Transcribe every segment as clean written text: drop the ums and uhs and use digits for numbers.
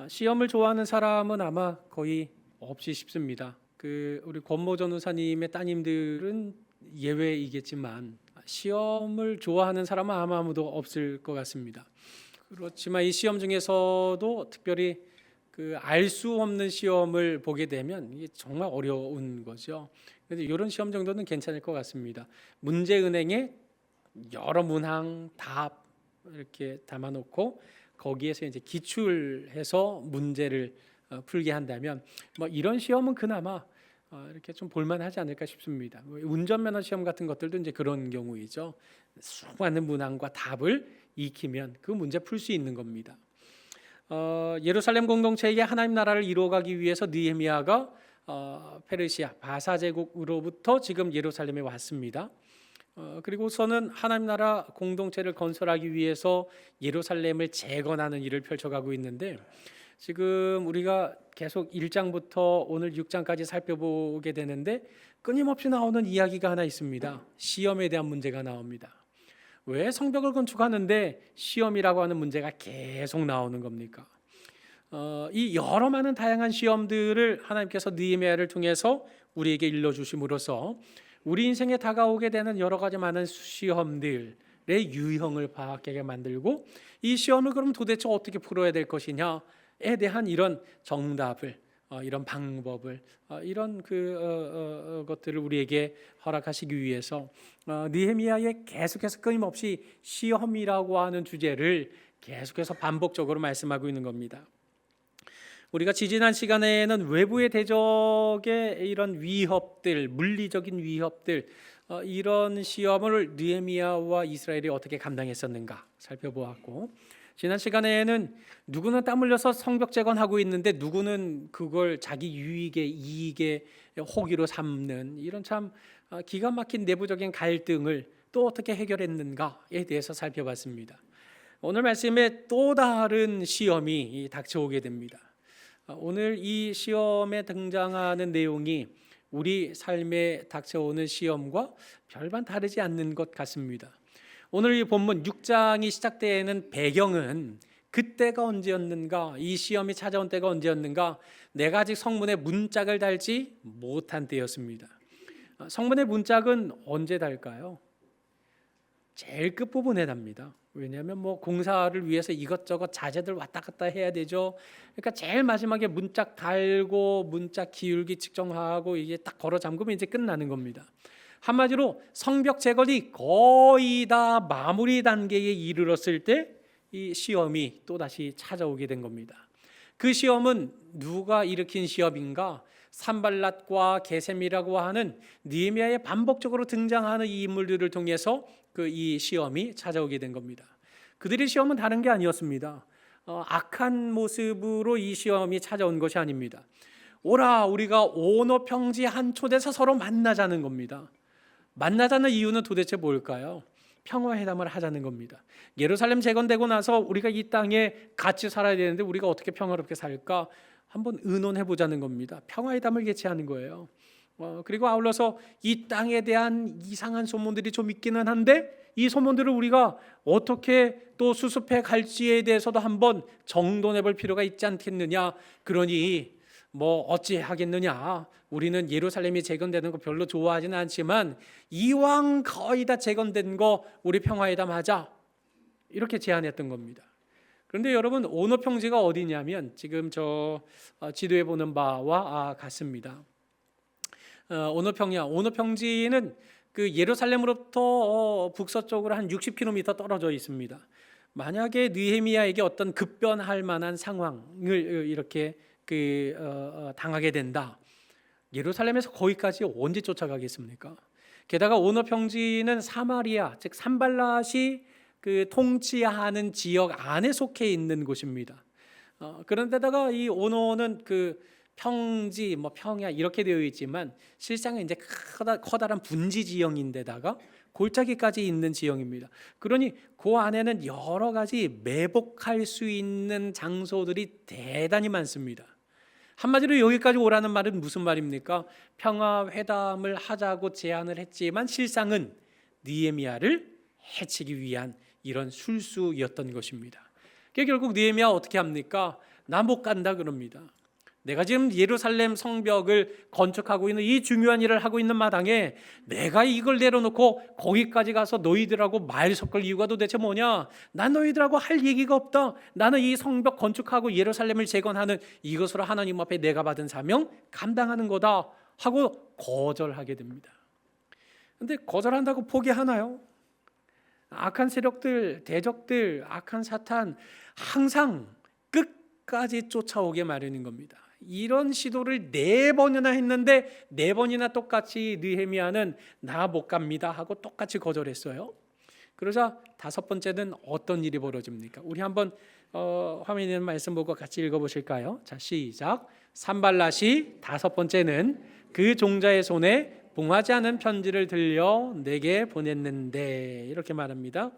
시험을 좋아하는 사람은 아마 거의 없이 싶습니다. 우리 권모 전우사님의 따님들은 예외이겠지만 시험을 좋아하는 사람은 아마 아무도 없을 것 같습니다. 그렇지만 이 시험 중에서도 특별히 알 수 없는 시험을 보게 되면 이게 정말 어려운 거죠. 그래서 이런 시험 정도는 괜찮을 것 같습니다. 문제은행에 여러 문항 답 이렇게 담아놓고 거기에서 이제 기출해서 문제를 풀게 한다면 뭐 이런 시험은 그나마 이렇게 좀 볼만하지 않을까 싶습니다. 운전면허 시험 같은 것들도 이제 그런 경우이죠. 수많은 문항과 답을 익히면 그 문제 풀 수 있는 겁니다. 예루살렘 공동체에게 하나님 나라를 이루어가기 위해서 느헤미야가 페르시아 바사 제국으로부터 지금 예루살렘에 왔습니다. 그리고서는 하나님 나라 공동체를 건설하기 위해서 예루살렘을 재건하는 일을 펼쳐가고 있는데, 지금 우리가 계속 1장부터 오늘 6장까지 살펴보게 되는데 끊임없이 나오는 이야기가 하나 있습니다. 시험에 대한 문제가 나옵니다. 왜 성벽을 건축하는데 시험이라고 하는 문제가 계속 나오는 겁니까? 이 여러 많은 다양한 시험들을 하나님께서 느헤미야를 통해서 우리에게 일러주심으로써 우리 인생에 다가오게 되는 여러 가지 많은 시험들의 유형을 파악하게 만들고, 이 시험을 그럼 도대체 어떻게 풀어야 될 것이냐에 대한 이런 정답을, 이런 방법을, 이런 것들을 우리에게 허락하시기 위해서 느헤미야에 계속해서 끊임없이 시험이라고 하는 주제를 계속해서 반복적으로 말씀하고 있는 겁니다. 우리가 지지난 시간에는 외부의 대적의 이런 위협들, 물리적인 위협들, 이런 시험을 느헤미야와 이스라엘이 어떻게 감당했었는가 살펴보았고, 지난 시간에는 누구는 땀 흘려서 성벽 재건하고 있는데 누구는 그걸 자기 이익에 호기로 삼는 이런 참 기가 막힌 내부적인 갈등을 또 어떻게 해결했는가에 대해서 살펴봤습니다. 오늘 말씀에 또 다른 시험이 닥쳐오게 됩니다. 오늘 이 시험에 등장하는 내용이 우리 삶에 닥쳐오는 시험과 별반 다르지 않는 것 같습니다. 오늘 이 본문 6장이 시작되는 배경은 그때가 언제였는가, 이 시험이 찾아온 때가 언제였는가, 내가 아직 성문에 문짝을 달지 못한 때였습니다. 성문에 문짝은 언제 달까요? 제일 끝부분에 답니다. 왜냐하면 공사를 위해서 이것저것 자재들 왔다 갔다 해야 되죠. 그러니까 제일 마지막에 문짝 달고 문짝 기울기 측정하고 이게 딱 걸어 잠그면 이제 끝나는 겁니다. 한마디로 성벽 재건이 거의 다 마무리 단계에 이르렀을 때 이 시험이 또다시 찾아오게 된 겁니다. 그 시험은 누가 일으킨 시험인가? 산발랏과 게셈이라고 하는 느헤미야에 반복적으로 등장하는 이 인물들을 통해서 이 시험이 찾아오게 된 겁니다. 그들의 시험은 다른 게 아니었습니다. 악한 모습으로 이 시험이 찾아온 것이 아닙니다. 오라, 우리가 온어평지 한 촌에서 서로 만나자는 겁니다. 만나자는 이유는 도대체 뭘까요? 평화회담을 하자는 겁니다. 예루살렘 재건되고 나서 우리가 이 땅에 같이 살아야 되는데 우리가 어떻게 평화롭게 살까? 한번 의논해 보자는 겁니다. 평화회담을 개최하는 거예요. 그리고 아울러서 이 땅에 대한 이상한 소문들이 좀 있기는 한데 이 소문들을 우리가 어떻게 또 수습해 갈지에 대해서도 한번 정돈해 볼 필요가 있지 않겠느냐. 그러니 어찌 하겠느냐. 우리는 예루살렘이 재건되는 거 별로 좋아하지는 않지만 이왕 거의 다 재건된 거 우리 평화회담 하자. 이렇게 제안했던 겁니다. 그런데 여러분, 온어평지가 어디냐면 지금 저 지도에 보는 바와 같습니다. 온어평지는 예루살렘으로부터 북서쪽으로 한 60km 떨어져 있습니다. 만약에 느헤미야에게 어떤 급변할 만한 상황을 이렇게 당하게 된다. 예루살렘에서 거기까지 언제 쫓아가겠습니까? 게다가 온어평지는 사마리아, 즉 산발랏이 통치하는 지역 안에 속해 있는 곳입니다. 그런데다가 이 온어는 평지, 평야 이렇게 되어 있지만 실상은 이제 커다란 분지 지형인데다가 골짜기까지 있는 지형입니다. 그러니 그 안에는 여러 가지 매복할 수 있는 장소들이 대단히 많습니다. 한마디로 여기까지 오라는 말은 무슨 말입니까? 평화회담을 하자고 제안을 했지만 실상은 느헤미야를 해치기 위한 이런 술수였던 것입니다. 결국 느헤미야 어떻게 합니까? 나 못 간다 그럽니다. 내가 지금 예루살렘 성벽을 건축하고 있는 이 중요한 일을 하고 있는 마당에 내가 이걸 내려놓고 거기까지 가서 너희들하고 말 섞을 이유가 도대체 뭐냐? 난 너희들하고 할 얘기가 없다. 나는 이 성벽 건축하고 예루살렘을 재건하는 이것으로 하나님 앞에 내가 받은 사명 감당하는 거다 하고 거절하게 됩니다. 근데 거절한다고 포기하나요? 악한 세력들, 대적들, 악한 사탄 항상 끝까지 쫓아오게 마련인 겁니다. 이런 시도를 4번이나 했는데 4번이나 똑같이 느헤미야는 나 못 갑니다 하고 똑같이 거절했어요. 그러자 5번째는 어떤 일이 벌어집니까? 우리 한번 화면에 있는 말씀 보고 같이 읽어보실까요? 자, 시작. 산발랏이 5번째는 그 종자의 손에 봉하지 않은 편지를 들려 내게 보냈는데, 이렇게 말합니다.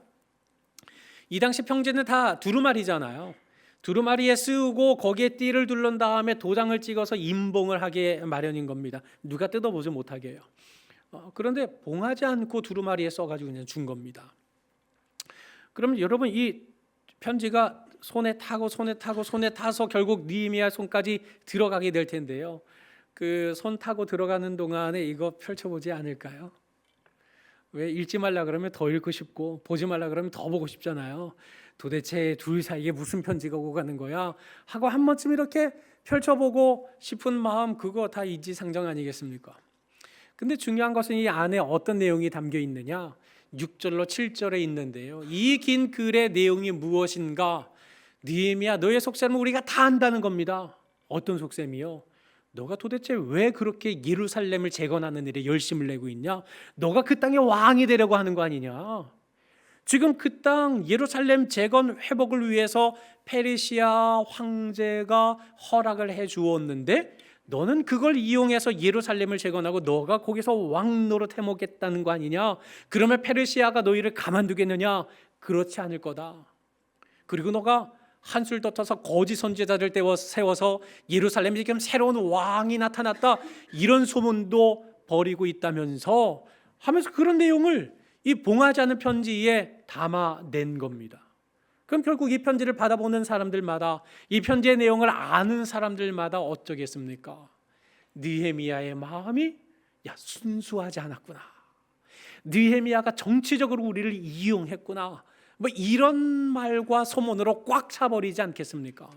이 당시 편지는 다 두루마리잖아요. 두루마리에 쓰고 거기에 띠를 둘른 다음에 도장을 찍어서 임봉을 하게 마련인 겁니다. 누가 뜯어보지 못하게 해요. 그런데 봉하지 않고 두루마리에 써가지고 그냥 준 겁니다. 그럼 여러분, 이 편지가 손에 타서 결국 느헤미야 손까지 들어가게 될 텐데요. 그 손 타고 들어가는 동안에 이거 펼쳐보지 않을까요? 왜 읽지 말라 그러면 더 읽고 싶고 보지 말라 그러면 더 보고 싶잖아요. 도대체 둘 사이에 무슨 편지가 오고 가는 거야? 하고 한 번쯤 이렇게 펼쳐보고 싶은 마음, 그거 다 인지상정 아니겠습니까? 근데 중요한 것은 이 안에 어떤 내용이 담겨 있느냐? 6절로 7절에 있는데요. 이 긴 글의 내용이 무엇인가? 느헤미야, 너의 속셈은 우리가 다 안다는 겁니다. 어떤 속셈이요? 너가 도대체 왜 그렇게 예루살렘을 재건하는 일에 열심을 내고 있냐? 너가 그 땅의 왕이 되려고 하는 거 아니냐? 지금 그 땅 예루살렘 재건 회복을 위해서 페르시아 황제가 허락을 해 주었는데 너는 그걸 이용해서 예루살렘을 재건하고 너가 거기서 왕 노릇 해먹겠다는 거 아니냐? 그러면 페르시아가 너희를 가만두겠느냐? 그렇지 않을 거다. 그리고 너가 한술 더 떠서 거짓 선지자들 세워서 예루살렘에 지금 새로운 왕이 나타났다, 이런 소문도 벌이고 있다면서 하면서 그런 내용을 이 봉하지 않은 편지에 담아낸 겁니다. 그럼 결국 이 편지를 받아보는 사람들마다, 이 편지의 내용을 아는 사람들마다 어쩌겠습니까? 느헤미야의 마음이 순수하지 않았구나, 느헤미야가 정치적으로 우리를 이용했구나, 뭐 이런 말과 소문으로 꽉 차버리지 않겠습니까?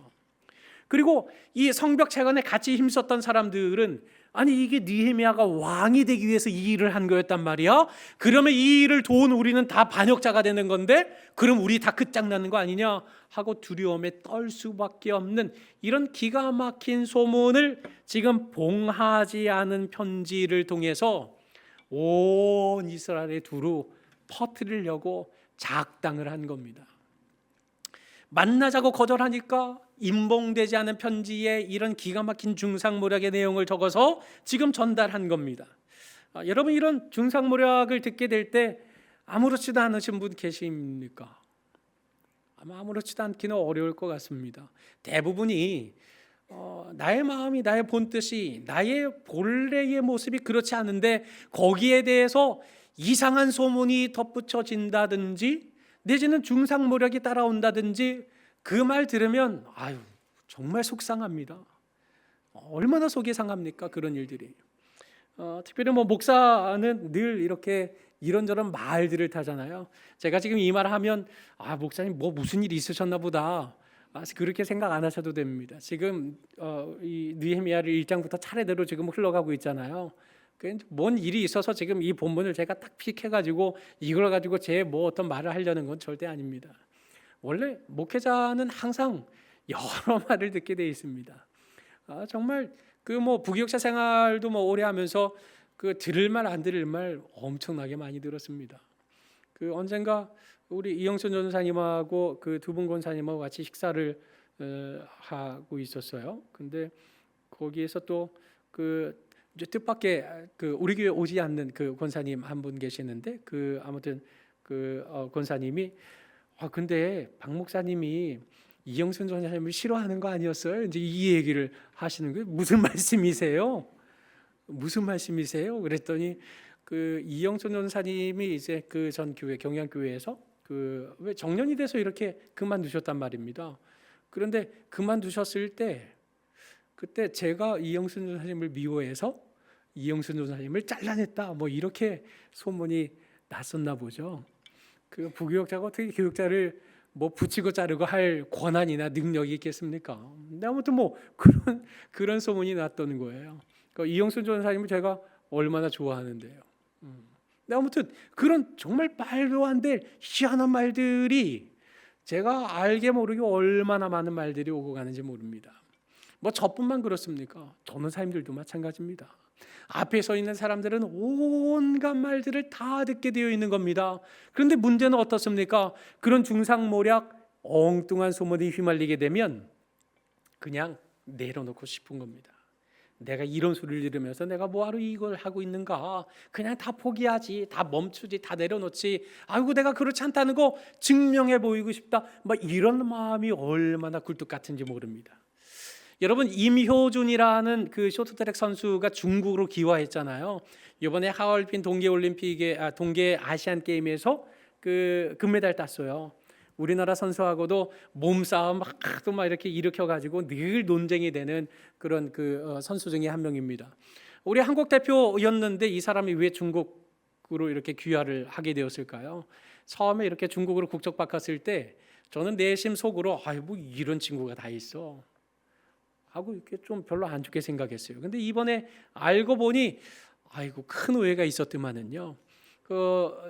그리고 이 성벽 재건에 같이 힘썼던 사람들은 아니 이게 느헤미야가 왕이 되기 위해서 이 일을 한 거였단 말이야? 그러면 이 일을 도운 우리는 다 반역자가 되는 건데 그럼 우리 다 끝장나는 거 아니냐 하고 두려움에 떨 수밖에 없는 이런 기가 막힌 소문을 지금 봉하지 않은 편지를 통해서 온 이스라엘에 두루 퍼뜨리려고 작당을 한 겁니다. 만나자고 거절하니까 임봉되지 않은 편지에 이런 기가 막힌 중상모략의 내용을 적어서 지금 전달한 겁니다. 여러분, 이런 중상모략을 듣게 될 때 아무렇지도 않으신 분 계십니까? 아마 아무렇지도 않기는 어려울 것 같습니다. 대부분이 나의 마음이, 나의 본뜻이, 나의 본래의 모습이 그렇지 않은데 거기에 대해서 이상한 소문이 덧붙여진다든지 내지는 중상모략이 따라온다든지 그 말 들으면 아유 정말 속상합니다. 얼마나 속이 상합니까? 그런 일들이. 특별히 목사는 늘 이렇게 이런저런 말들을 타잖아요. 제가 지금 이 말을 하면 목사님 무슨 일이 있으셨나 보다, 그렇게 생각 안 하셔도 됩니다. 지금 이 느헤미야를 1장부터 차례대로 지금 흘러가고 있잖아요. 뭔 일이 있어서 지금 이 본문을 제가 딱 픽해가지고 이걸 가지고 제 어떤 말을 하려는 건 절대 아닙니다. 원래 목회자는 항상 여러 말을 듣게 돼 있습니다. 정말 부교육자 생활도 오래 하면서 그 들을 말 안 들을 말 엄청나게 많이 들었습니다. 언젠가 우리 이영순 전사님하고 그 두 분 권사님하고 같이 식사를 하고 있었어요. 근데 거기에서 또 이제 뜻밖의 우리 교회 오지 않는 그 권사님 한 분 계시는데 아무튼 권사님이 근데 박 목사님이 이영순 전사님을 싫어하는 거 아니었어요? 이제 이 얘기를 하시는 거예요. 무슨 말씀이세요? 무슨 말씀이세요? 그랬더니 이영순 전사님이 이제 전 교회 경양교회에서 왜 정년이 돼서 이렇게 그만두셨단 말입니다. 그런데 그만두셨을 때 그때 제가 이영순 전사님을 미워해서 이영순 전사님을 잘라냈다 뭐 이렇게 소문이 났었나 보죠. 그 부교육자가 어떻게 교육자를 뭐 붙이고 자르고 할 권한이나 능력이 있겠습니까? 근데 아무튼 뭐 그런 소문이 났던 거예요. 그러니까 이영순 전사님을 제가 얼마나 좋아하는데요. 근데 아무튼 그런 정말 말도 안 될 희한한 말들이 제가 알게 모르게 얼마나 많은 말들이 오고 가는지 모릅니다. 뭐 저뿐만 그렇습니까? 전도사님들도 마찬가지입니다. 앞에 서 있는 사람들은 온갖 말들을 다 듣게 되어 있는 겁니다. 그런데 문제는 어떻습니까? 그런 중상모략 엉뚱한 소문이 휘말리게 되면 그냥 내려놓고 싶은 겁니다. 내가 이런 소리를 들으면서 내가 뭐하러 이걸 하고 있는가? 그냥 다 포기하지, 다 멈추지, 다 내려놓지. 아이고 내가 그렇지 않다는 거 증명해 보이고 싶다. 막 이런 마음이 얼마나 굴뚝 같은지 모릅니다. 여러분 임효준이라는 그 쇼트트랙 선수가 중국으로 귀화했잖아요. 이번에 하얼빈 동계 아시안 게임에서 그 금메달 땄어요. 우리나라 선수하고도 몸싸움 하도 막 이렇게 일으켜 가지고 늘 논쟁이 되는 그런 선수 중에 한 명입니다. 우리 한국 대표였는데 이 사람이 왜 중국으로 이렇게 귀화를 하게 되었을까요? 처음에 이렇게 중국으로 국적 바꿨을 때 저는 내심 속으로 뭐 이런 친구가 다 있어 하고 이렇게 좀 별로 안 좋게 생각했어요. 근데 이번에 알고 보니 아이고 큰 오해가 있었더만은요.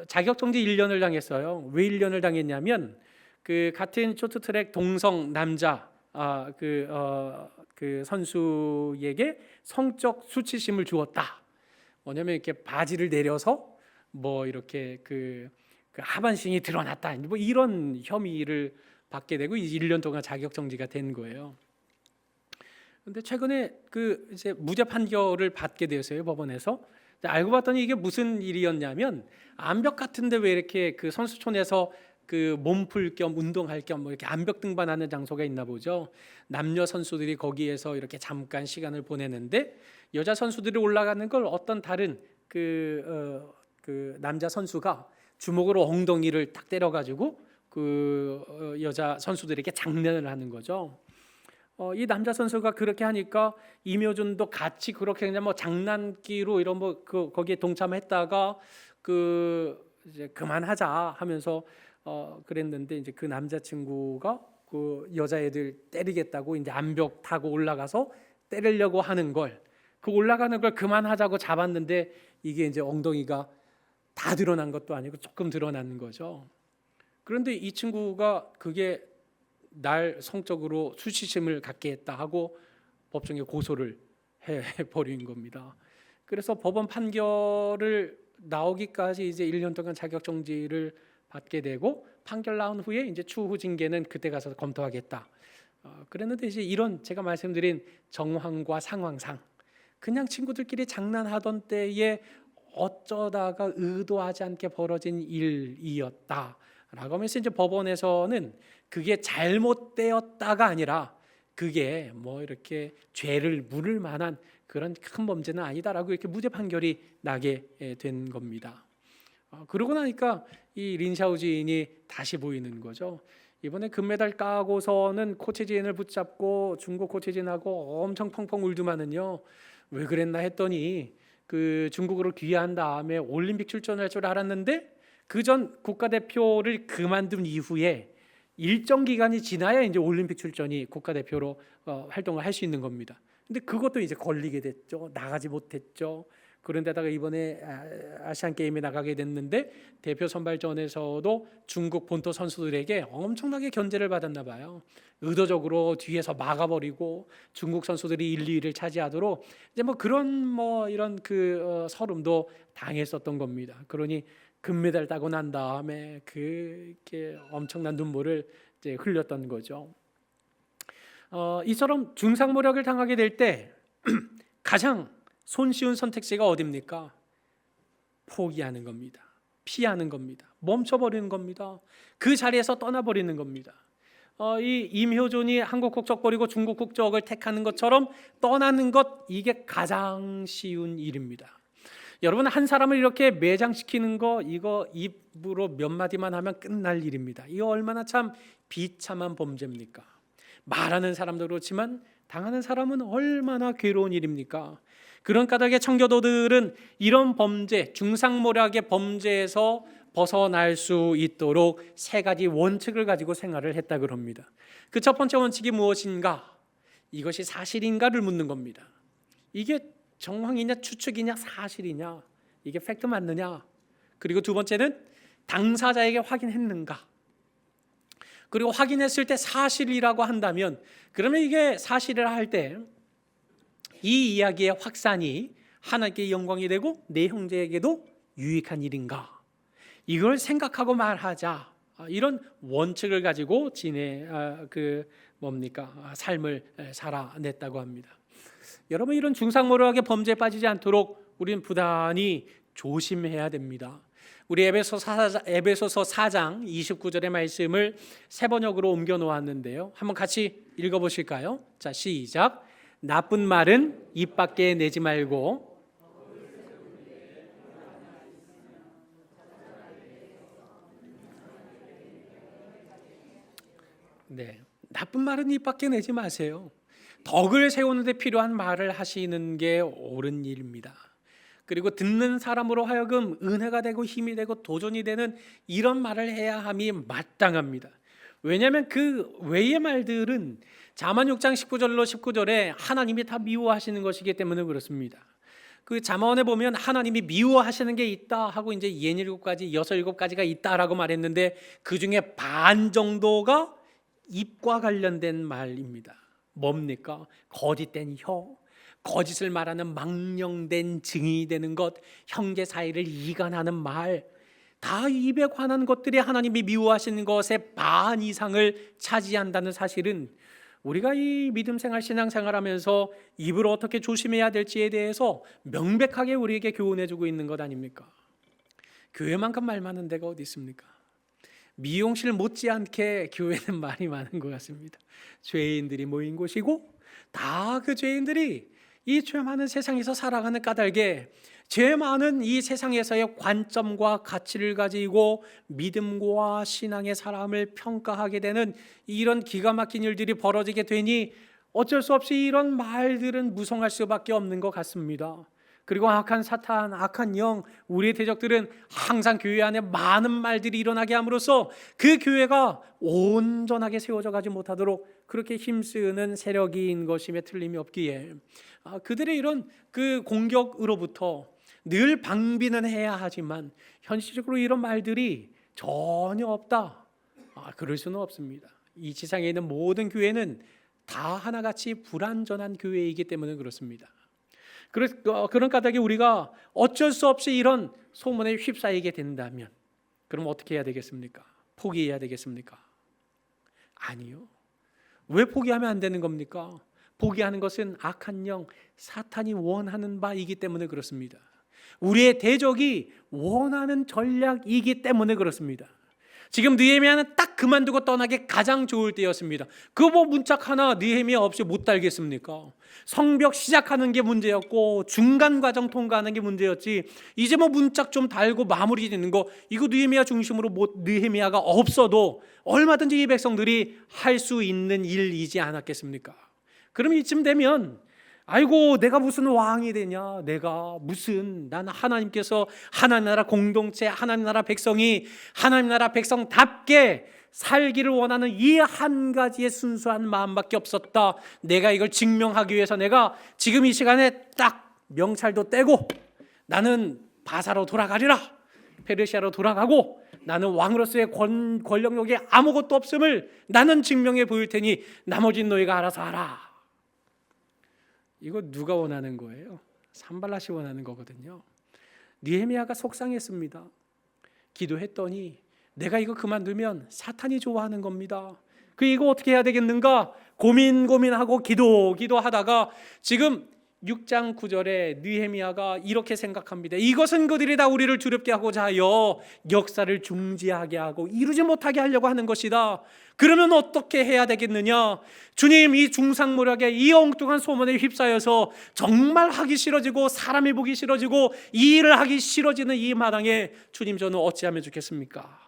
자격정지 1년을 당했어요. 왜 1년을 당했냐면 그 같은 쇼트트랙 동성 남자 그 선수에게 성적 수치심을 주었다. 뭐냐면 이렇게 바지를 내려서 뭐 이렇게 그 하반신이 드러났다. 뭐 이런 혐의를 받게 되고 1년 동안 자격정지가 된 거예요. 근데 최근에 이제 무죄 판결을 받게 되었어요, 법원에서. 알고 봤더니 이게 무슨 일이었냐면 암벽 같은데 왜 이렇게 그 선수촌에서 그 몸풀 겸 운동할 겸 뭐 이렇게 암벽 등반하는 장소가 있나 보죠. 남녀 선수들이 거기에서 이렇게 잠깐 시간을 보내는데 여자 선수들이 올라가는 걸 어떤 다른 그 남자 선수가 주먹으로 엉덩이를 딱 때려가지고 여자 선수들에게 장난을 하는 거죠. 이 남자 선수가 그렇게 하니까 임효준도 같이 그렇게 그냥 뭐 장난기로 이런 거기에 동참했다가 이제 그만하자 하면서 그랬는데 이제 그 남자친구가 그 여자애들 때리겠다고 이제 암벽 타고 올라가서 때리려고 하는 걸 올라가는 걸 그만하자고 잡았는데 이게 이제 엉덩이가 다 드러난 것도 아니고 조금 드러나는 거죠. 그런데 이 친구가 그게 날 성적으로 수치심을 갖게 했다 하고 법정에 고소를 해버린 겁니다. 그래서 법원 판결을 나오기까지 이제 1년 동안 자격정지를 받게 되고 판결 나온 후에 이제 추후 징계는 그때 가서 검토하겠다. 그랬는데 이제 이런 제가 말씀드린 정황과 상황상 그냥 친구들끼리 장난하던 때에 어쩌다가 의도하지 않게 벌어진 일이었다라고 하면서 이제 법원에서는 그게 잘못되었다가 아니라 그게 뭐 이렇게 죄를 물을 만한 그런 큰 범죄는 아니다라고 이렇게 무죄 판결이 나게 된 겁니다. 그러고 나니까 이 린샤오진이 다시 보이는 거죠. 이번에 금메달 까고서는 코치진을 붙잡고 중국 코치진하고 엄청 펑펑 울더만은요. 왜 그랬나 했더니 그 중국으로 귀화한 다음에 올림픽 출전할 줄 알았는데 그 전 국가대표를 그만둔 이후에 일정 기간이 지나야 이제 올림픽 출전이 국가대표로 활동을 할 수 있는 겁니다. 근데 그것도 이제 걸리게 됐죠. 나가지 못했죠. 그런데다가 이번에 아시안 게임에 나가게 됐는데 대표 선발전에서도 중국 본토 선수들에게 엄청나게 견제를 받았나 봐요. 의도적으로 뒤에서 막아버리고 중국 선수들이 1, 2위를 차지하도록 이제 뭐 이런 서름도 당했었던 겁니다. 그러니 금메달 따고 난 다음에 그렇게 엄청난 눈물을 이제 흘렸던 거죠. 이처럼 중상모략을 당하게 될 때 가장 손쉬운 선택지가 어디입니까? 포기하는 겁니다. 피하는 겁니다. 멈춰버리는 겁니다. 그 자리에서 떠나버리는 겁니다. 이 임효준이 한국 국적 버리고 중국 국적을 택하는 것처럼 떠나는 것 이게 가장 쉬운 일입니다. 여러분 한 사람을 이렇게 매장시키는 거 이거 입으로 몇 마디만 하면 끝날 일입니다. 이거 얼마나 참 비참한 범죄입니까? 말하는 사람도 그렇지만 당하는 사람은 얼마나 괴로운 일입니까? 그런 까닭에 청교도들은 이런 범죄, 중상모략의 범죄에서 벗어날 수 있도록 세 가지 원칙을 가지고 생활을 했다 그럽니다. 그 첫 번째 원칙이 무엇인가? 이것이 사실인가를 묻는 겁니다. 이게 정황이냐 추측이냐 사실이냐, 이게 팩트 맞느냐. 그리고 두 번째는 당사자에게 확인했는가. 그리고 확인했을 때 사실이라고 한다면 그러면 이게 사실이라 할 때 이 이야기의 확산이 하나님께 영광이 되고 내 형제에게도 유익한 일인가, 이걸 생각하고 말하자. 이런 원칙을 가지고 삶을 살아냈다고 합니다. 여러분, 이런 중상모략의 범죄에 빠지지 않도록 우리는 부단히 조심해야 됩니다. 우리 에베소서 4장 29절의 말씀을 세 번역으로 옮겨 놓았는데요, 한번 같이 읽어보실까요? 자, 시작. 나쁜 말은 입 밖에 내지 말고 나쁜 말은 입 밖에 내지 마세요. 덕을 세우는 데 필요한 말을 하시는 게 옳은 일입니다. 그리고 듣는 사람으로 하여금 은혜가 되고 힘이 되고 도전이 되는 이런 말을 해야 함이 마땅합니다. 왜냐하면 그 외의 말들은 잠언 6장 19절에 하나님이 다 미워하시는 것이기 때문에 그렇습니다. 그 잠언에 보면 하나님이 미워하시는 게 있다 하고 이제 67가지, 67가지가 있다라고 말했는데 그 중에 반 정도가 입과 관련된 말입니다. 뭡니까? 거짓된 혀, 거짓을 말하는 망령된 증인이 되는 것, 형제 사이를 이간하는 말, 다 입에 관한 것들이 하나님이 미워하시는 것의 반 이상을 차지한다는 사실은 우리가 이 믿음 생활, 신앙 생활하면서 입을 어떻게 조심해야 될지에 대해서 명백하게 우리에게 교훈해주고 있는 것 아닙니까? 교회만큼 말 많은 데가 어디 있습니까? 미용실 못지않게 교회는 말이 많은 것 같습니다. 죄인들이 모인 곳이고 다 그 죄인들이 이 죄 많은 세상에서 살아가는 까닭에 죄 많은 이 세상에서의 관점과 가치를 가지고 믿음과 신앙의 사람을 평가하게 되는 이런 기가 막힌 일들이 벌어지게 되니 어쩔 수 없이 이런 말들은 무성할 수밖에 없는 것 같습니다. 그리고 악한 사탄, 악한 영, 우리의 대적들은 항상 교회 안에 많은 말들이 일어나게 함으로써 그 교회가 온전하게 세워져 가지 못하도록 그렇게 힘쓰는 세력인 것임에 틀림이 없기에 그들의 이런 그 공격으로부터 늘 방비는 해야 하지만 현실적으로 이런 말들이 전혀 없다, 그럴 수는 없습니다. 이 지상에 있는 모든 교회는 다 하나같이 불완전한 교회이기 때문에 그렇습니다. 그런 까닭에 우리가 어쩔 수 없이 이런 소문에 휩싸이게 된다면 그럼 어떻게 해야 되겠습니까? 포기해야 되겠습니까? 아니요. 왜 포기하면 안 되는 겁니까? 포기하는 것은 악한 영, 사탄이 원하는 바이기 때문에 그렇습니다. 우리의 대적이 원하는 전략이기 때문에 그렇습니다. 지금 느헤미야는 딱 그만두고 떠나기 가장 좋을 때였습니다. 그 뭐 문짝 하나 느헤미야 없이 못 달겠습니까? 성벽 시작하는 게 문제였고 중간 과정 통과하는 게 문제였지, 이제 뭐 문짝 좀 달고 마무리 되는 거 이거 느헤미야 중심으로 느헤미야가 없어도 얼마든지 이 백성들이 할 수 있는 일이지 않았겠습니까? 그럼 이쯤 되면 아이고 내가 무슨 왕이 되냐, 내가 무슨, 나는 하나님께서 하나님 나라 공동체, 하나님 나라 백성이 하나님 나라 백성답게 살기를 원하는 이 한 가지의 순수한 마음밖에 없었다. 내가 이걸 증명하기 위해서 내가 지금 이 시간에 딱 명찰도 떼고 나는 바사로 돌아가리라, 페르시아로 돌아가고 나는 왕으로서의 권력력이 아무것도 없음을 나는 증명해 보일 테니 나머지는 너희가 알아서 하라. 이거 누가 원하는 거예요? 산발랏이 원하는 거거든요. 느헤미야가 속상했습니다. 기도했더니 내가 이거 그만두면 사탄이 좋아하는 겁니다. 이거 어떻게 해야 되겠는가? 고민하고 기도하다가 지금 6장 9절에 느헤미야가 이렇게 생각합니다. 이것은 그들이 다 우리를 두렵게 하고자 하여 역사를 중지하게 하고 이루지 못하게 하려고 하는 것이다. 그러면 어떻게 해야 되겠느냐? 주님, 이 중상모략의 이 엉뚱한 소문에 휩싸여서 정말 하기 싫어지고 사람이 보기 싫어지고 이 일을 하기 싫어지는 이 마당에 주님, 저는 어찌하면 좋겠습니까?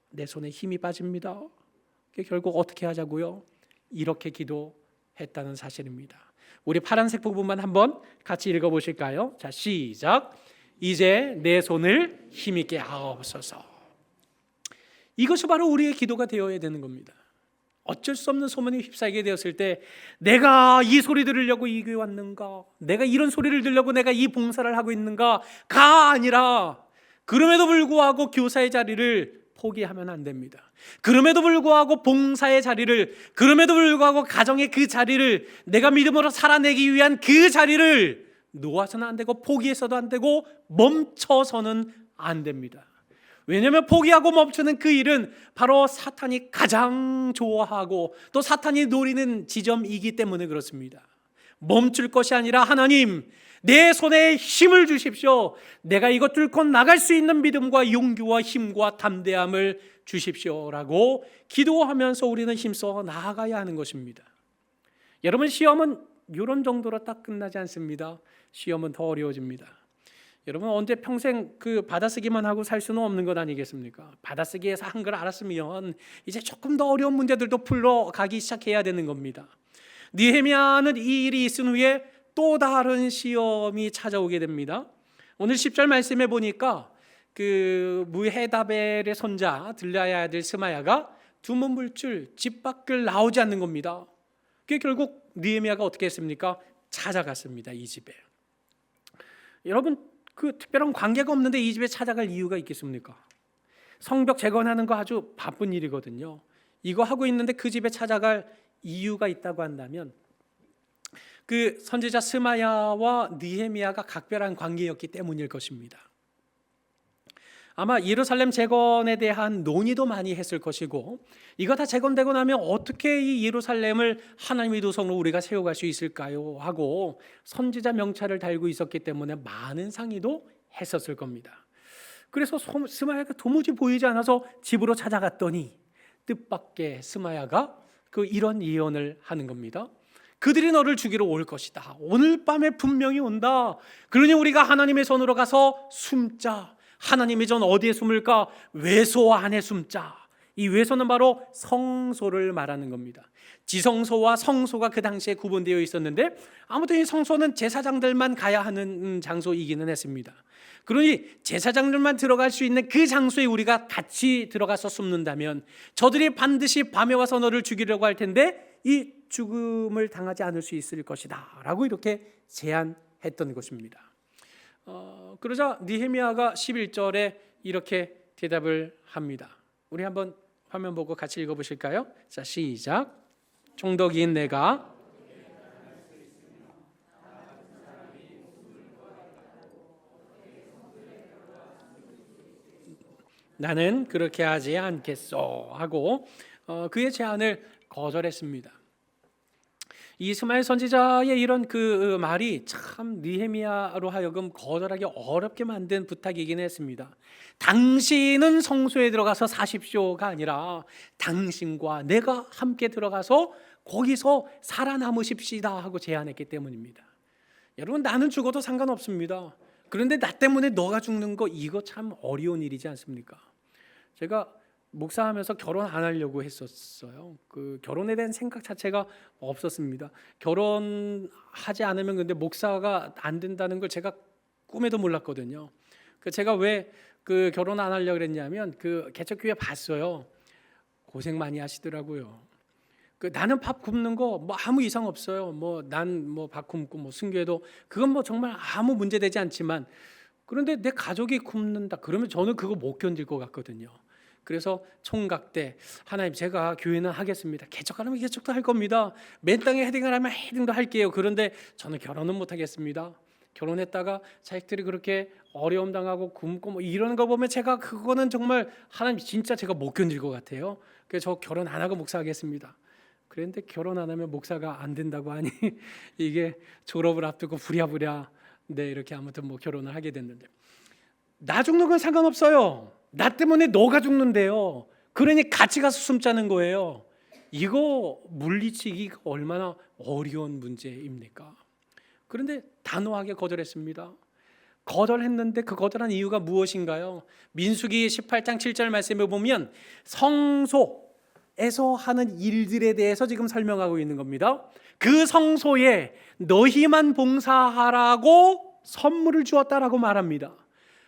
내 손에 힘이 빠집니다. 결국 어떻게 하자고요? 이렇게 기도했다는 사실입니다. 우리 파란색 부분만 한번 같이 읽어보실까요? 자, 시작. 이제 내 손을 힘있게 하옵소서. 이것이 바로 우리의 기도가 되어야 되는 겁니다. 어쩔 수 없는 소문에 휩싸이게 되었을 때 내가 이 소리 들으려고 이 교회 왔는가? 내가 이런 소리를 들으려고 내가 이 봉사를 하고 있는가가 아니라, 그럼에도 불구하고 교사의 자리를 포기하면 안 됩니다. 그럼에도 불구하고 봉사의 자리를, 그럼에도 불구하고 가정의 그 자리를, 내가 믿음으로 살아내기 위한 그 자리를 놓아서는 안 되고 포기해서도 안 되고 멈춰서는 안 됩니다. 왜냐하면 포기하고 멈추는 그 일은 바로 사탄이 가장 좋아하고 또 사탄이 노리는 지점이기 때문에 그렇습니다. 멈출 것이 아니라 하나님, 내 손에 힘을 주십시오. 내가 이것 뚫고 나갈 수 있는 믿음과 용기와 힘과 담대함을 주십시오라고 기도하면서 우리는 힘써 나아가야 하는 것입니다. 여러분, 시험은 이런 정도로 딱 끝나지 않습니다. 시험은 더 어려워집니다. 여러분, 언제 평생 그 받아쓰기만 하고 살 수는 없는 것 아니겠습니까? 받아쓰기에서 한 걸 알았으면 이제 조금 더 어려운 문제들도 풀러가기 시작해야 되는 겁니다. 느헤미야는 이 일이 있은 후에 또 다른 시험이 찾아오게 됩니다. 오늘 10절 말씀에 보니까 그 무헤다벨의 손자 들라야 아들 스마야가 두문불출 집 밖을 나오지 않는 겁니다. 그게 결국 느헤미야가 어떻게 했습니까? 찾아갔습니다. 이 집에. 여러분, 그 특별한 관계가 없는데 이 집에 찾아갈 이유가 있겠습니까? 성벽 재건하는 거 아주 바쁜 일이거든요. 이거 하고 있는데 그 집에 찾아갈 이유가 있다고 한다면 그 선지자 스마야와 느헤미야가 각별한 관계였기 때문일 것입니다. 아마 예루살렘 재건에 대한 논의도 많이 했을 것이고, 이거 다 재건되고 나면 어떻게 이 예루살렘을 하나님의 도성으로 우리가 세워갈 수 있을까요? 하고 선지자 명찰을 달고 있었기 때문에 많은 상의도 했었을 겁니다. 그래서 스마야가 도무지 보이지 않아서 집으로 찾아갔더니 뜻밖의 스마야가 그 이런 예언을 하는 겁니다. 그들이 너를 죽이러 올 것이다. 오늘 밤에 분명히 온다. 그러니 우리가 하나님의 손으로 가서 숨자. 하나님의 전 어디에 숨을까? 외소 안에 숨자. 이 외소는 바로 성소를 말하는 겁니다. 지성소와 성소가 그 당시에 구분되어 있었는데, 아무튼 이 성소는 제사장들만 가야 하는 장소이기는 했습니다. 그러니 제사장들만 들어갈 수 있는 그 장소에 우리가 같이 들어가서 숨는다면 저들이 반드시 밤에 와서 너를 죽이려고 할 텐데 이 죽음을 당하지 않을 수 있을 것이다 라고 이렇게 제안했던 것입니다. 그러자 느헤미야가 11절에 이렇게 대답을 합니다. 우리 한번 화면 보고 같이 읽어보실까요? 자, 시작. 총독인 내가 나는 그렇게 하지 않겠소 하고 그의 제안을 거절했습니다. 이 스마야 선지자의 이런 그 말이 참 느헤미야로 하여금 거절하기 어렵게 만든 부탁이긴 했습니다. 당신은 성소에 들어가서 사십시오가 아니라 당신과 내가 함께 들어가서 거기서 살아남으십시다 하고 제안했기 때문입니다. 여러분, 나는 죽어도 상관없습니다. 그런데 나 때문에 너가 죽는 거, 이거 참 어려운 일이지 않습니까? 제가 목사하면서 결혼 안 하려고 했었어요. 그 결혼에 대한 생각 자체가 없었습니다. 결혼하지 않으면 근데 목사가 안 된다는 걸 제가 꿈에도 몰랐거든요. 그 제가 왜 그 결혼 안 하려고 그랬냐면 그 개척교회 봤어요. 고생 많이 하시더라고요. 그 나는 밥 굽는 거 뭐 아무 이상 없어요. 뭐 난 뭐 밥 굽고 뭐 순교해도 그건 뭐 정말 아무 문제 되지 않지만, 그런데 내 가족이 굶는다 그러면 저는 그거 못 견딜 것 같거든요. 그래서 총각 때 하나님, 제가 교회는 하겠습니다. 개척하려면 개척도 할 겁니다. 맨 땅에 헤딩을 하면 헤딩도 할게요. 그런데 저는 결혼은 못 하겠습니다. 결혼했다가 자식들이 그렇게 어려움 당하고 굶고 뭐 이런 거 보면 제가 그거는 정말 하나님 진짜 제가 못 견딜 것 같아요. 그래서 저 결혼 안 하고 목사하겠습니다. 그런데 결혼 안 하면 목사가 안 된다고 하니 이게 졸업을 앞두고 부랴부랴 네 이렇게 아무튼 뭐 결혼을 하게 됐는데, 나 죽는 건 상관없어요. 나 때문에 너가 죽는데요. 그러니 같이 가서 숨자는 거예요. 이거 물리치기가 얼마나 어려운 문제입니까? 그런데 단호하게 거절했습니다. 거절했는데 그 거절한 이유가 무엇인가요? 민수기 18장 7절 말씀에 보면 성소, 에서 하는 일들에 대해서 지금 설명하고 있는 겁니다. 그 성소에 너희만 봉사하라고 선물을 주었다라고 말합니다.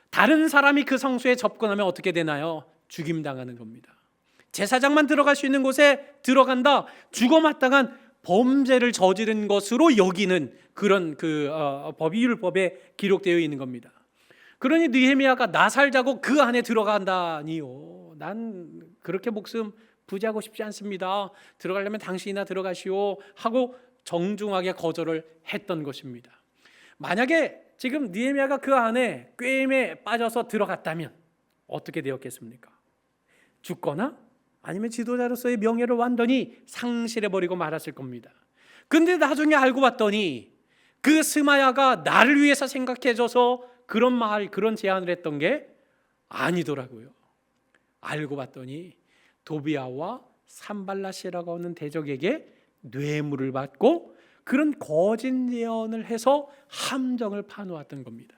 다른 사람이 그 성소에 접근하면 어떻게 되나요? 죽임당하는 겁니다. 제사장만 들어갈 수 있는 곳에 들어간다, 죽어마땅한 범죄를 저지른 것으로 여기는 그런 율법에 기록되어 있는 겁니다. 그러니 느헤미야가 나 살자고 그 안에 들어간다니요, 난 그렇게 목숨 부지하고 싶지 않습니다, 들어가려면 당신이나 들어가시오 하고 정중하게 거절을 했던 것입니다. 만약에 지금 느헤미야가 그 안에 꾀임에 빠져서 들어갔다면 어떻게 되었겠습니까? 죽거나 아니면 지도자로서의 명예를 완전히 상실해버리고 말았을 겁니다. 근데 나중에 알고 봤더니 그 스마야가 나를 위해서 생각해줘서 그런 제안을 했던 게 아니더라고요. 알고 봤더니 도비아와 산발랏이라고 하는 대적에게 뇌물을 받고 그런 거짓 예언을 해서 함정을 파놓았던 겁니다.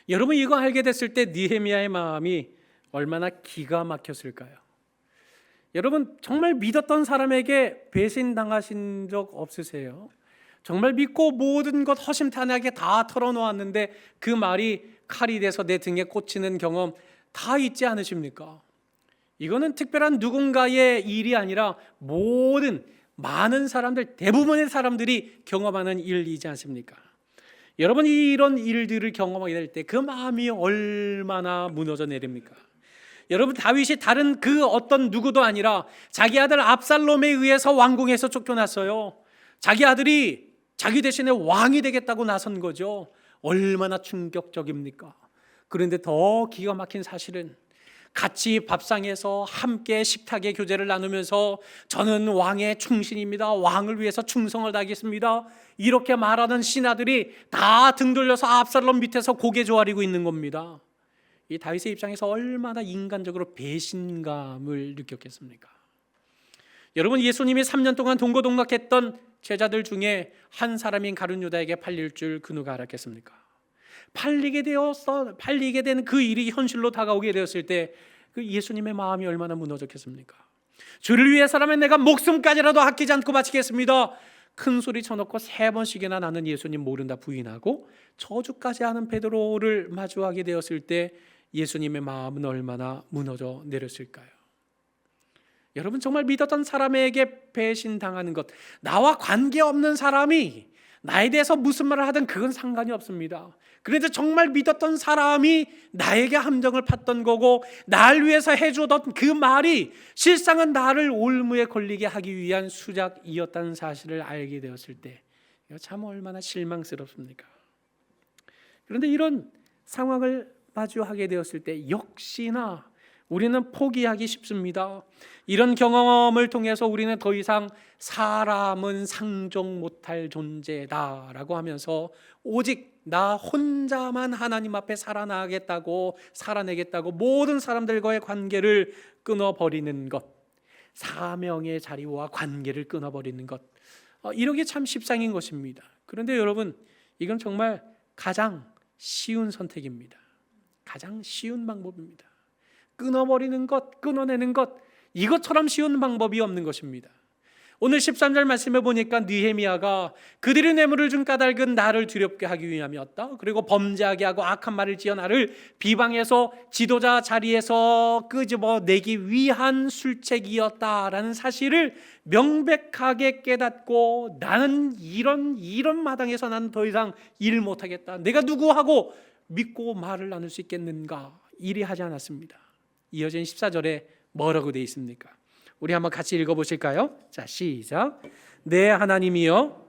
여러분, 이거 알게 됐을 때 느헤미야의 마음이 얼마나 기가 막혔을까요? 여러분, 정말 믿었던 사람에게 배신당하신 적 없으세요? 정말 믿고 모든 것 허심탄회하게 다 털어놓았는데 그 말이 칼이 돼서 내 등에 꽂히는 경험 다 있지 않으십니까? 이거는 특별한 누군가의 일이 아니라 많은 사람들, 대부분의 사람들이 경험하는 일이지 않습니까? 여러분, 이런 일들을 경험하게 될 때 그 마음이 얼마나 무너져 내립니까? 여러분, 다윗이 다른 그 어떤 누구도 아니라 자기 아들 압살롬에 의해서 왕궁에서 쫓겨났어요. 자기 아들이 자기 대신에 왕이 되겠다고 나선 거죠. 얼마나 충격적입니까? 그런데 더 기가 막힌 사실은 같이 밥상에서 함께 식탁의 교제를 나누면서 저는 왕의 충신입니다, 왕을 위해서 충성을 다하겠습니다, 이렇게 말하는 신하들이 다 등 돌려서 압살롬 밑에서 고개 조아리고 있는 겁니다. 이 다윗의 입장에서 얼마나 인간적으로 배신감을 느꼈겠습니까? 여러분, 예수님이 3년 동안 동고동락했던 제자들 중에 한 사람인 가룟 유다에게 팔릴 줄 그 누가 알았겠습니까? 팔리게 된 그 일이 현실로 다가오게 되었을 때 그 예수님의 마음이 얼마나 무너졌겠습니까? 주를 위해서라면 내가 목숨까지라도 아끼지 않고 바치겠습니다, 큰 소리 쳐놓고 3번씩이나 나는 예수님 모른다 부인하고 저주까지 하는 베드로를 마주하게 되었을 때 예수님의 마음은 얼마나 무너져 내렸을까요? 여러분, 정말 믿었던 사람에게 배신당하는 것, 나와 관계없는 사람이 나에 대해서 무슨 말을 하든 그건 상관이 없습니다. 그런데 정말 믿었던 사람이 나에게 함정을 팠던 거고 날 위해서 해주던 그 말이 실상은 나를 올무에 걸리게 하기 위한 수작이었다는 사실을 알게 되었을 때 참 얼마나 실망스럽습니까? 그런데 이런 상황을 마주하게 되었을 때 역시나 우리는 포기하기 쉽습니다. 이런 경험을 통해서 우리는 더 이상 사람은 상종 못할 존재다라고 하면서 오직 나 혼자만 하나님 앞에 살아내겠다고 모든 사람들과의 관계를 끊어버리는 것, 사명의 자리와 관계를 끊어버리는 것, 이러기 참 십상인 것입니다. 그런데 여러분, 이건 정말 가장 쉬운 선택입니다. 가장 쉬운 방법입니다. 끊어버리는 것, 끊어내는 것, 이것처럼 쉬운 방법이 없는 것입니다. 오늘 13절 말씀에 보니까 느헤미야가 그들이 뇌물을 준 까닭은 나를 두렵게 하기 위함이었다, 그리고 범죄하게 하고 악한 말을 지어 나를 비방해서 지도자 자리에서 끄집어내기 위한 술책이었다라는 사실을 명백하게 깨닫고 나는 이런 마당에서 나는 더 이상 일 못하겠다, 내가 누구하고 믿고 말을 나눌 수 있겠는가, 이리 하지 않았습니다. 이어진 14절에 뭐라고 되어 있습니까? 우리 한번 같이 읽어보실까요? 자, 시작. 내 하나님이여,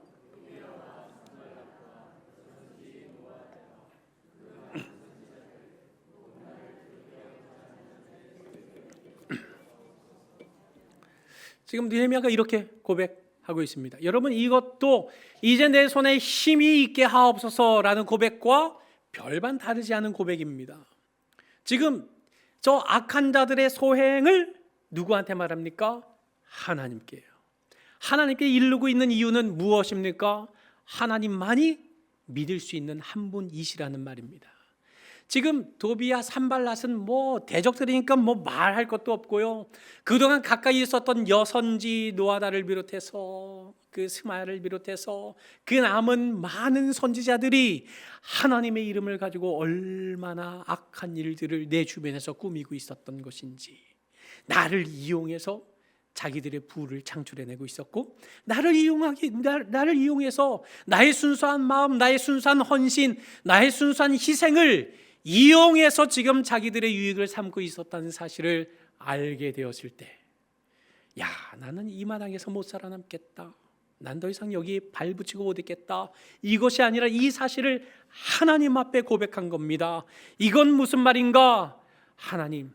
지금 느헤미야가 이렇게 고백하고 있습니다. 여러분, 이것도 이제 내 손에 힘이 있게 하옵소서라는 고백과 별반 다르지 않은 고백입니다. 지금 저 악한 자들의 소행을 누구한테 말합니까? 하나님께요. 하나님께 이르고 있는 이유는 무엇입니까? 하나님만이 믿을 수 있는 한 분이시라는 말입니다. 지금 도비야 산발랏은 뭐 대적들이니까 뭐 말할 것도 없고요. 그동안 가까이 있었던 여선지 노아다를 비롯해서 그 스마야를 비롯해서 그 남은 많은 선지자들이 하나님의 이름을 가지고 얼마나 악한 일들을 내 주변에서 꾸미고 있었던 것인지, 나를 이용해서 자기들의 부를 창출해내고 있었고, 나를 이용해서 나의 순수한 마음, 나의 순수한 헌신, 나의 순수한 희생을 이용해서 지금 자기들의 유익을 삼고 있었다는 사실을 알게 되었을 때, 야, 나는 이 마당에서 못 살아남겠다, 난 더 이상 여기 발 붙이고 못 있겠다, 이것이 아니라 이 사실을 하나님 앞에 고백한 겁니다. 이건 무슨 말인가? 하나님,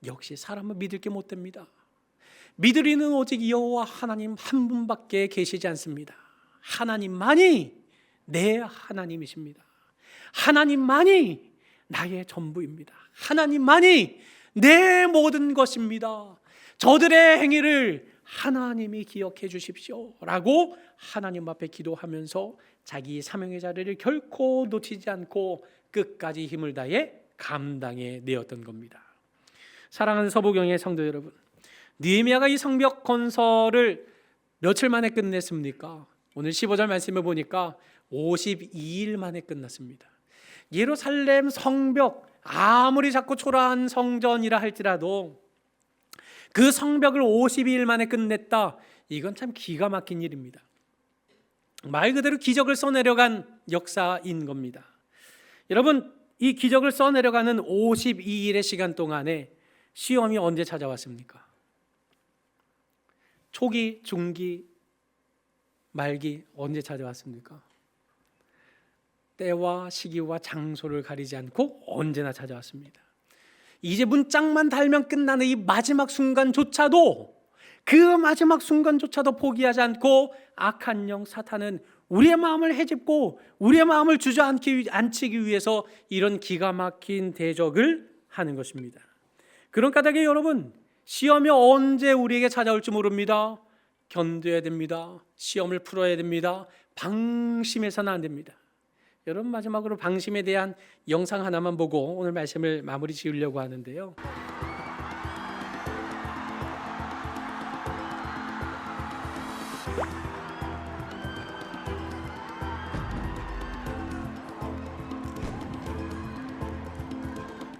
역시 사람은 믿을 게 못 됩니다. 믿을 이는 오직 여호와 하나님 한 분밖에 계시지 않습니다. 하나님만이 내 하나님이십니다. 하나님만이 나의 전부입니다. 하나님만이 내 모든 것입니다. 저들의 행위를 하나님이 기억해 주십시오 라고 하나님 앞에 기도하면서 자기 사명의 자리를 결코 놓치지 않고 끝까지 힘을 다해 감당해 내었던 겁니다. 사랑하는 서부경의 성도 여러분, 느헤미야가 이 성벽 건설을 며칠 만에 끝냈습니까? 오늘 15절 말씀을 보니까 52일 만에 끝났습니다. 예루살렘 성벽, 아무리 작고 초라한 성전이라 할지라도 그 성벽을 52일 만에 끝냈다, 이건 참 기가 막힌 일입니다. 말 그대로 기적을 써내려간 역사인 겁니다. 여러분, 이 기적을 써내려가는 52일의 시간 동안에 시험이 언제 찾아왔습니까? 초기, 중기, 말기 언제 찾아왔습니까? 때와 시기와 장소를 가리지 않고 언제나 찾아왔습니다. 이제 문짝만 달면 끝나는 이 마지막 순간조차도, 그 마지막 순간조차도 포기하지 않고 악한 영 사탄은 우리의 마음을 헤집고 우리의 마음을 주저앉히기 위해서 이런 기가 막힌 대적을 하는 것입니다. 그런 까닭에 여러분, 시험이 언제 우리에게 찾아올지 모릅니다. 견뎌야 됩니다. 시험을 풀어야 됩니다. 방심해서는 안 됩니다. 여러분, 마지막으로 방심에 대한 영상 하나만 보고 오늘 말씀을 마무리 지으려고 하는데요.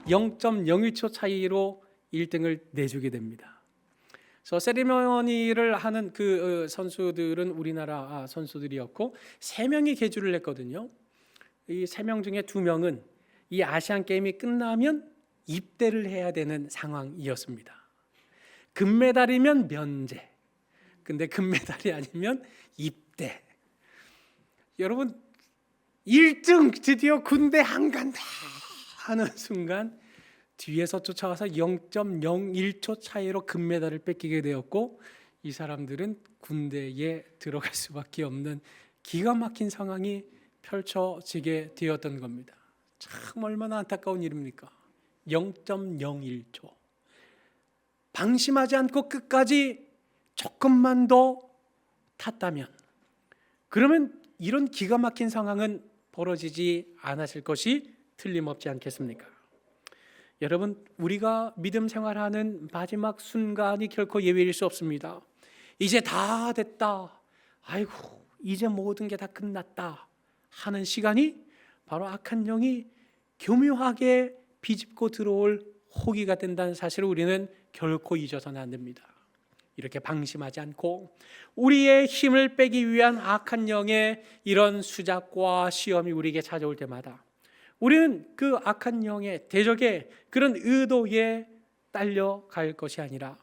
(0.01초) 차이로 1등을 내주게 됩니다. 그래서 세리머니를 하는 그 선수들은 우리나라 선수들이었고 3명이 계주를 했거든요. 이 3명 중에 2명은 이 아시안 게임이 끝나면 입대를 해야 되는 상황이었습니다. 금메달이면 면제, 근데 금메달이 아니면 입대. 여러분, 1등 드디어 군대 안 간다 하는 순간 뒤에서 쫓아와서 0.01초 차이로 금메달을 뺏기게 되었고, 이 사람들은 군대에 들어갈 수밖에 없는 기가 막힌 상황이 펼쳐지게 되었던 겁니다. 참 얼마나 안타까운 일입니까? 0.01초. 방심하지 않고 끝까지 조금만 더 탔다면, 그러면 이런 기가 막힌 상황은 벌어지지 않았을 것이 틀림없지 않겠습니까? 여러분, 우리가 믿음 생활하는 마지막 순간이 결코 예외일 수 없습니다. 이제 다 됐다, 아이고 이제 모든 게 다 끝났다 하는 시간이 바로 악한 영이 교묘하게 비집고 들어올 호기가 된다는 사실을 우리는 결코 잊어서는 안 됩니다. 이렇게 방심하지 않고 우리의 힘을 빼기 위한 악한 영의 이런 수작과 시험이 우리에게 찾아올 때마다 우리는 그 악한 영의 대적의 그런 의도에 딸려갈 것이 아니라,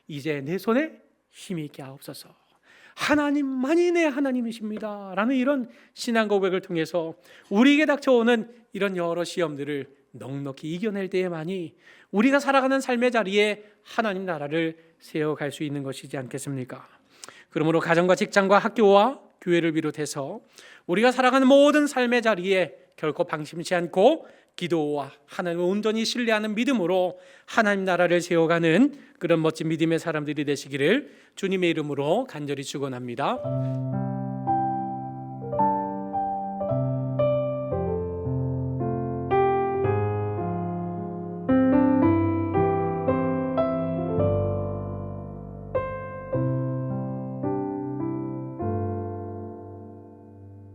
이제 내 손에 힘이 있게 하옵소서, 하나님만이 내 하나님이십니다 라는 이런 신앙 고백을 통해서 우리에게 닥쳐오는 이런 여러 시험들을 넉넉히 이겨낼 때에만이 우리가 살아가는 삶의 자리에 하나님 나라를 세워갈 수 있는 것이지 않겠습니까? 그러므로 가정과 직장과 학교와 교회를 비롯해서 우리가 살아가는 모든 삶의 자리에 결코 방심치 않고 기도와 하나님을 온전히 신뢰하는 믿음으로 하나님 나라를 세워가는 그런 멋진 믿음의 사람들이 되시기를 주님의 이름으로 간절히 축원합니다.